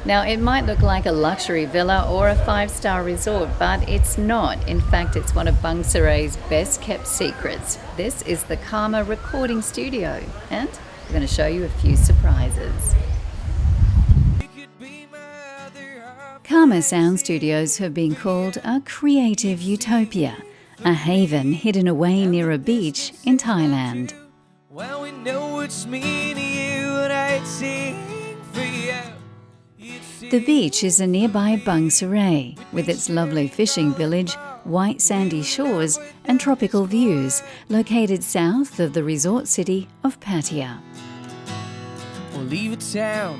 Now, it might look like a luxury villa or a five-star resort, but it's not. In fact, it's one of Bang Saray's best-kept secrets. This is the Karma recording studio, and we're going to show you a few surprises. Karma sound studios have been called a creative utopia, a haven hidden away near a beach in Thailand. Well, we know it's me to you, and I'd sing for you. The beach is a nearby Bang Saray, with its lovely fishing village, white sandy shores and tropical views, located south of the resort city of Pattaya. Well, leave a town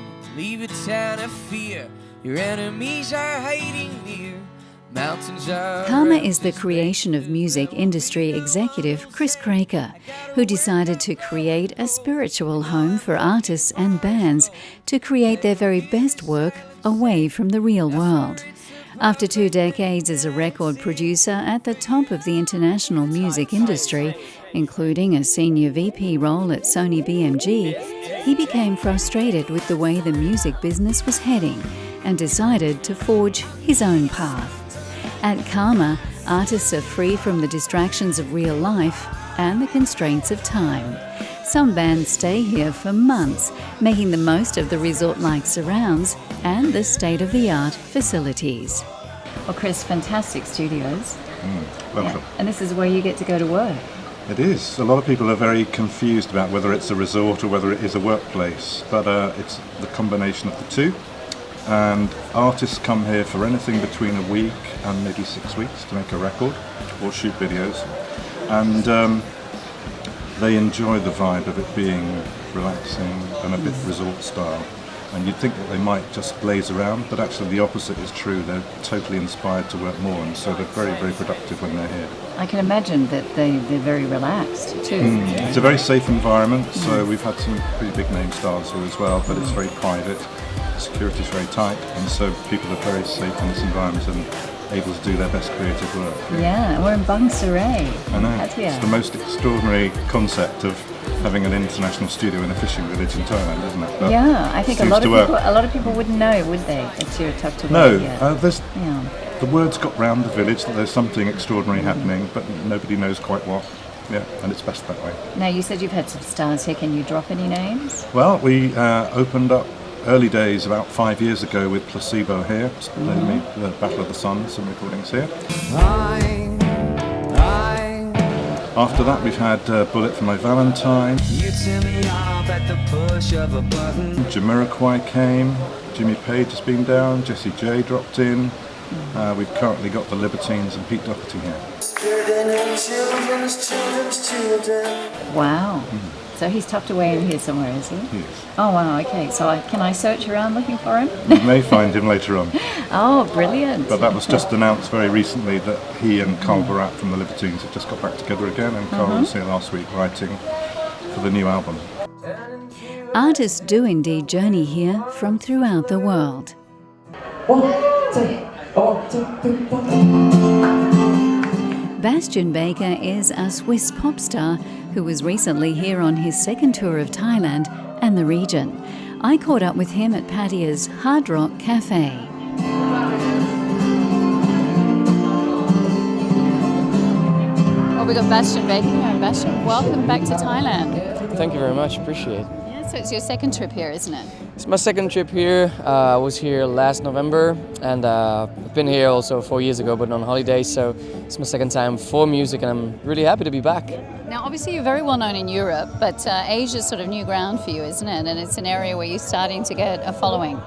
of fear. Your enemies are hiding near. Mountains are... Karma is the creation of music industry executive Chris Craker, who decided to create a spiritual home for artists and bands to create their very best work away from the real world. After 2 decades as a record producer at the top of the international music industry, including a senior VP role at Sony BMG, he became frustrated with the way the music business was heading and decided to forge his own path. At Karma, artists are free from the distractions of real life and the constraints of time. Some bands stay here for months, making the most of the resort-like surrounds and the state-of-the-art facilities. Well, Chris, fantastic studios. Welcome. Yeah. And this is where you get to go to work. It is. A lot of people are very confused about whether it's a resort or whether it is a workplace, but it's the combination of the two. And artists come here for anything between a week and maybe 6 weeks to make a record or shoot videos. And they enjoy the vibe of it being relaxing and a bit resort style. And you'd think that they might just blaze around, but actually the opposite is true. They're totally inspired to work more, and so they're very, very productive when they're here. I can imagine that they're very relaxed too. It's a very safe environment, so we've had some pretty big name stars here as well, but it's very private. Security is very tight, and so people are very safe in this environment and able to do their best creative work. Yeah, we're in Bang Saray. I know. Pattaya. It's the most extraordinary concept of having an international studio in a fishing village in Thailand, isn't it? But yeah, I think a seems lot to work. of people wouldn't know, would they, that you're tucked away? No, Yeah. the word's got round the village that there's something extraordinary happening, but nobody knows quite what. Yeah, and it's best that way. Now, you said you've had some stars here. Can you drop any names? Well, we opened up early days about 5 years ago with Placebo here, the Battle of the Suns, some recordings here. After that we've had Bullet for My Valentine, You turn me off at the push of a button. Jamiroquai came, Jimmy Page has been down, Jessie J dropped in, we've currently got the Libertines and Pete Doherty here. Wow. So he's tucked away in here somewhere, is he? Yes. Oh, wow, okay. So can I search around looking for him? You may find him later on. Oh, brilliant. But that was just announced very recently that he and Carl Barat from the Libertines have just got back together again, and Carl was here last week writing for the new album. Artists do indeed journey here from throughout the world. Bastian Baker is a Swiss pop star who was recently here on his second tour of Thailand and the region. I caught up with him at Pattaya's Hard Rock Cafe. Well, we've got Bastian Baker here. Bastian, welcome back to Thailand. Thank you very much, appreciate it. Yeah, so it's your second trip here, isn't it? It's my second trip here. I was here last November, and I've been here also 4 years ago, but on holiday, so it's my second time for music, and I'm really happy to be back. Now, obviously, you're very well known in Europe, but Asia's sort of new ground for you, isn't it? And it's an area where you're starting to get a following.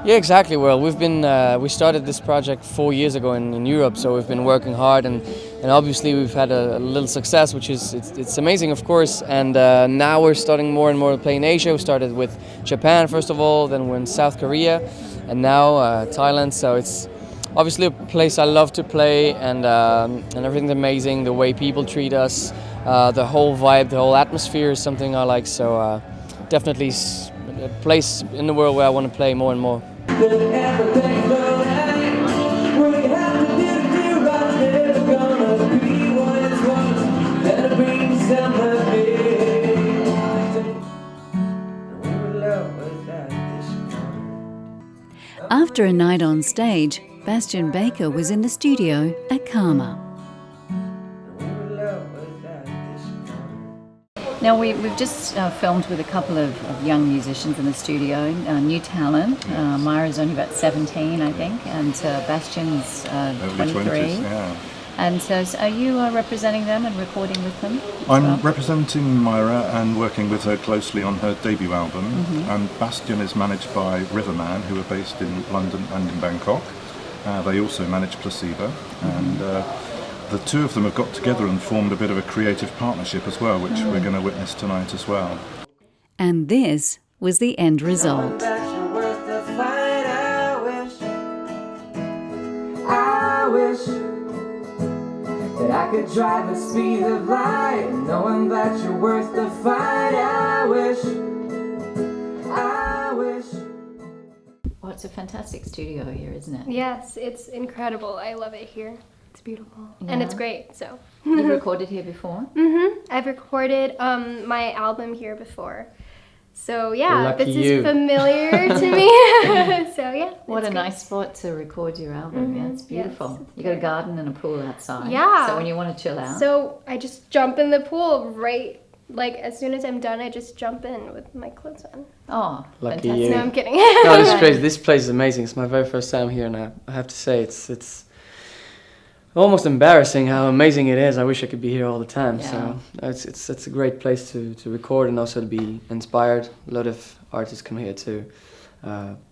Yeah, exactly. Well, we started this project 4 years ago in Europe, so we've been working hard, and obviously we've had a little success, which is it's amazing, of course. And now we're starting more and more to play in Asia. We started with Japan first of all, then we're in South Korea, and now Thailand. So it's obviously a place I love to play, and everything's amazing. The way people treat us, the whole vibe, the whole atmosphere is something I like. So definitely a place in the world where I want to play more and more. After a night on stage, Bastian Baker was in the studio at Karma. Now we've just filmed with a couple of young musicians in the studio, new talent. Myra's only about 17, I think, and Bastian's 23. 20s, yeah. And so are you representing them and recording with them? I'm representing Myra and working with her closely on her debut album. And Bastian is managed by Riverman, who are based in London and in Bangkok. They also manage Placebo, and the two of them have got together and formed a bit of a creative partnership as well, which we're going to witness tonight as well. And this was the end result. I wish that I could drive the speed of light, knowing that you're worth the fight. I wish. Well, it's a fantastic studio here, isn't it? Yes, it's incredible. I love it here. It's beautiful. And it's great, so. You've recorded here before? I've recorded my album here before. So yeah, Lucky this you. is familiar to me. So yeah. What a nice spot to record your album. Yeah, it's beautiful. Yes, You got a garden and a pool outside. Yeah. So when you want to chill out. So I just jump in the pool like as soon as I'm done, I just jump in with my clothes on. Oh, Lucky fantastic. you. No, I'm kidding. No, this is crazy. This place is amazing. It's my very first time here, and I have to say it's almost embarrassing how amazing it is. I wish I could be here all the time. Yeah. So it's a great place to record and also to be inspired. A lot of artists come here to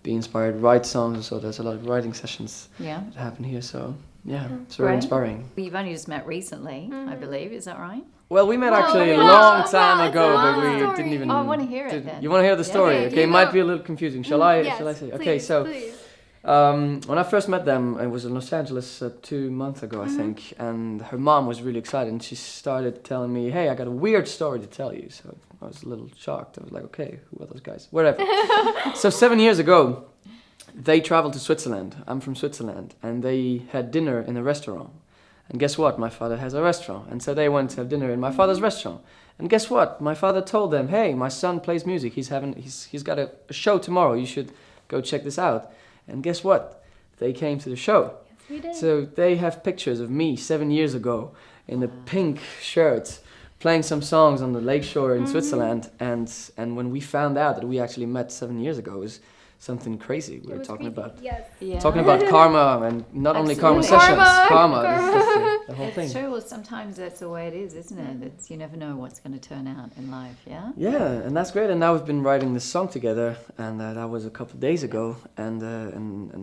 be inspired, write songs. So there's a lot of writing sessions that happen here. So yeah, it's very Great. inspiring. Well, you've only just met recently, I believe. Is that right? Well, we met actually a yeah. long time Wow, it's ago, a but long we story. didn't even. Oh, I want to hear it then. You want to hear the story? Yeah. Okay, it might be a little confusing. Shall I? Yes, Shall I say? please, Okay, so. please. When I first met them, it was in Los Angeles 2 months ago, I think, and her mom was really excited, and she started telling me, "Hey, I got a weird story to tell you." So I was a little shocked. I was like, "Okay, who are those guys? Whatever." So 7 years ago, they traveled to Switzerland. I'm from Switzerland, and they had dinner in a restaurant. And guess what? My father has a restaurant, and so they went to have dinner in my father's restaurant. And guess what? My father told them, "Hey, my son plays music. He's got a show tomorrow. You should go check this out." And guess what? They came to the show. Yes, we did. So they have pictures of me 7 years ago in a pink shirt playing some songs on the lakeshore in Switzerland. And when we found out that we actually met 7 years ago, it was something crazy. We It were was talking creepy. about Yes. Yeah. talking about karma, and not only karma Absolutely. sessions, Karma. the whole thing. It's true. Well, sometimes that's the way it is, isn't it? It's, you never know what's going to turn out in life, yeah? Yeah, and that's great. And now we've been writing this song together, and that was a couple of days ago. And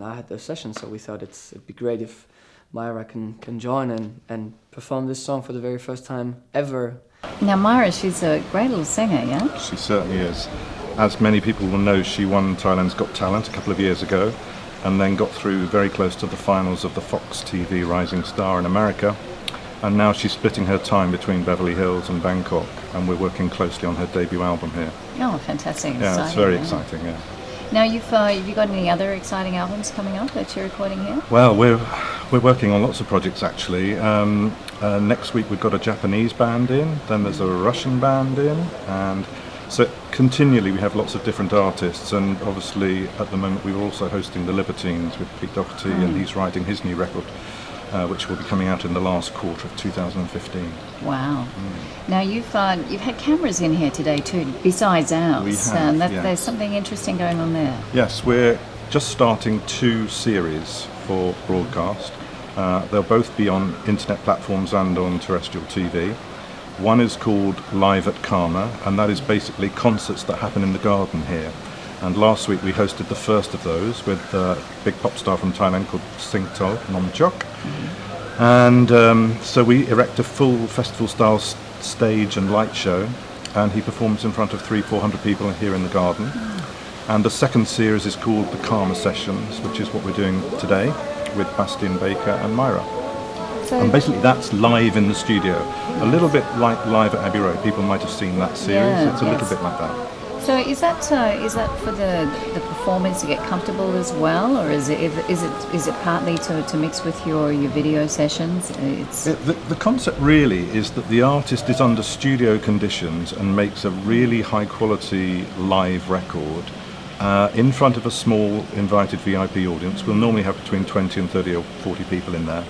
I had those sessions, so we thought it'd be great if Myra can join and perform this song for the very first time ever. Now, Myra, she's a great little singer, yeah? She certainly is. As many people will know, she won Thailand's Got Talent a couple of years ago and then got through very close to the finals of the Fox TV Rising Star in America. And now she's splitting her time between Beverly Hills and Bangkok, and we're working closely on her debut album here. Oh, fantastic. Yeah, Exciting, it's very yeah. exciting, yeah. Now, have you got any other exciting albums coming up that you're recording here? Well, we're working on lots of projects actually. Next week we've got a Japanese band in, then there's a Russian band in, and so continually we have lots of different artists, and obviously at the moment we were also hosting the Libertines with Pete Doherty, and he's writing his new record, which will be coming out in the last quarter of 2015. Wow. Now, you've had cameras in here today too, besides ours. We have, and yes. There's something interesting going on there. Yes, we're just starting 2 series for broadcast. They'll both be on internet platforms and on terrestrial TV. One is called Live at Karma, and that is basically concerts that happen in the garden here. And last week we hosted the first of those with a big pop star from Thailand called Singto Nomchok. And so we erect a full festival-style stage and light show, and he performs in front of 300-400 people here in the garden. And the second series is called the Karma Sessions, which is what we're doing today with Bastian Baker and Myra. And basically that's live in the studio, a little bit like Live at Abbey Road. People might have seen that series. Yeah, It's a little yes. bit like that. So is that for the performers to get comfortable as well, or is it partly to mix with your video sessions? The concept really is that the artist is under studio conditions and makes a really high quality live record in front of a small invited VIP audience. We'll normally have between 20 and 30 or 40 people in there.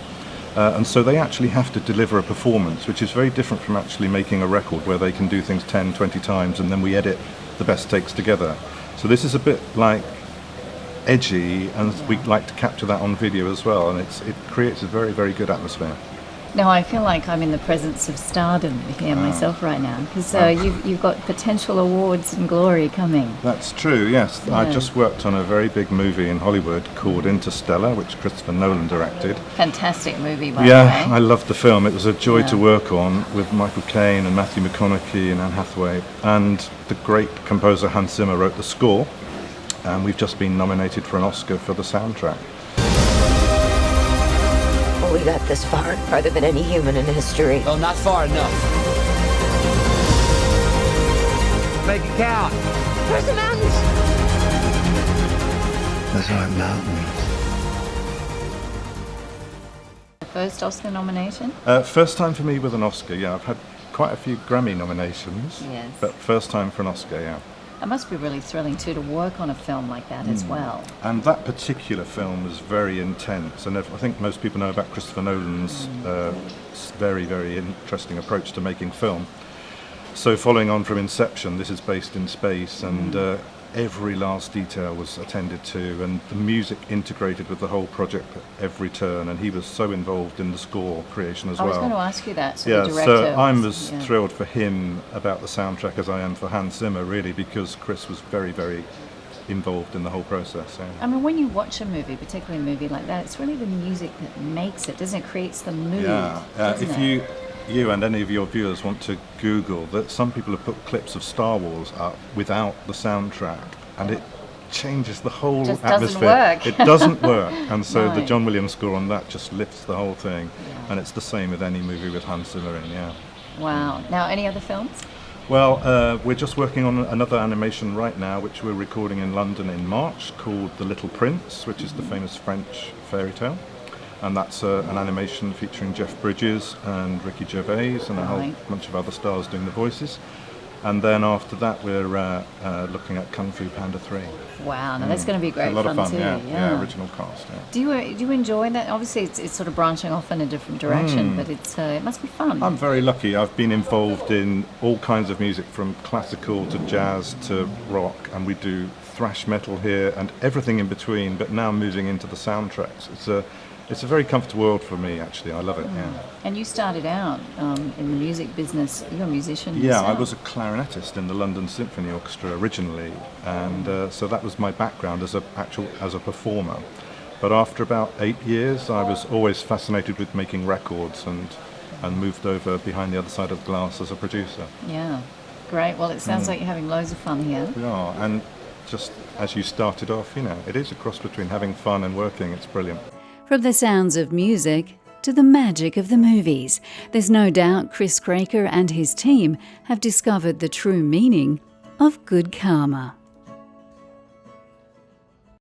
And so they actually have to deliver a performance, which is very different from actually making a record where they can do things 10, 20 times and then we edit the best takes together. So this is a bit like edgy, and we like to capture that on video as well, and it creates a very, very good atmosphere. Now I feel like I'm in the presence of stardom here myself right now, because you've got potential awards and glory coming. That's true, yes. Yeah. I just worked on a very big movie in Hollywood called Interstellar, which Christopher Nolan directed. Fantastic movie, by the Yeah, way. I loved the film. It was a joy to work on, with Michael Caine and Matthew McConaughey and Anne Hathaway. And the great composer Hans Zimmer wrote the score, and we've just been nominated for an Oscar for the soundtrack. We got this far, farther than any human in history. Well, not far enough. Make it count. Where's the mountains? Those aren't mountains. First Oscar nomination? First time for me with an Oscar, yeah. I've had quite a few Grammy nominations, Yes. but first time for an Oscar, yeah. It must be really thrilling too to work on a film like that as well. And that particular film was very intense, and I think most people know about Christopher Nolan's very, very interesting approach to making film. So following on from Inception, this is based in space, and every last detail was attended to, and the music integrated with the whole project at every turn, and he was so involved in the score creation as I well. was going to ask you that, so Yeah, the director so I'm was- as thrilled for him about the soundtrack as I am for Hans Zimmer, really, because Chris was very, very involved in the whole process. Yeah. I mean, when you watch a movie, particularly a movie like that, it's really the music that makes it, doesn't it? Creates the mood. If you and any of your viewers want to Google that, some people have put clips of Star Wars up without the soundtrack, and it changes the whole Just doesn't atmosphere. work. It doesn't work, and so the Right. John Williams score on that just lifts the whole thing. And it's the same with any movie with Hans Zimmer in. Yeah. Wow. Now, any other films? Well, we're just working on another animation right now, which we're recording in London in March, called The Little Prince, which is the famous French fairy tale. And that's an animation featuring Jeff Bridges and Ricky Gervais and a whole Right. bunch of other stars doing the voices. And then after that, we're looking at Kung Fu Panda 3. Wow. Now that's going to be great A lot fun of fun, too. yeah, original cast. Yeah. Do you enjoy that? Obviously, it's sort of branching off in a different direction, but it must be fun. I'm very lucky. I've been involved in all kinds of music, from classical to jazz to rock, and we do thrash metal here and everything in between, but now moving into the soundtracks. It's a very comfortable world for me, actually. I love it, yeah. And you started out in the music business. You're a musician Yeah, I yourself. was a clarinetist in the London Symphony Orchestra originally, and so that was my background as a performer. But after about 8 years, I was always fascinated with making records, and moved over behind the other side of the glass as a producer. Yeah. Great. Well, it sounds like you're having loads of fun here. We are, and just as you started off, it is a cross between having fun and working. It's brilliant. From the sounds of music to the magic of the movies, there's no doubt Chris Craker and his team have discovered the true meaning of good karma.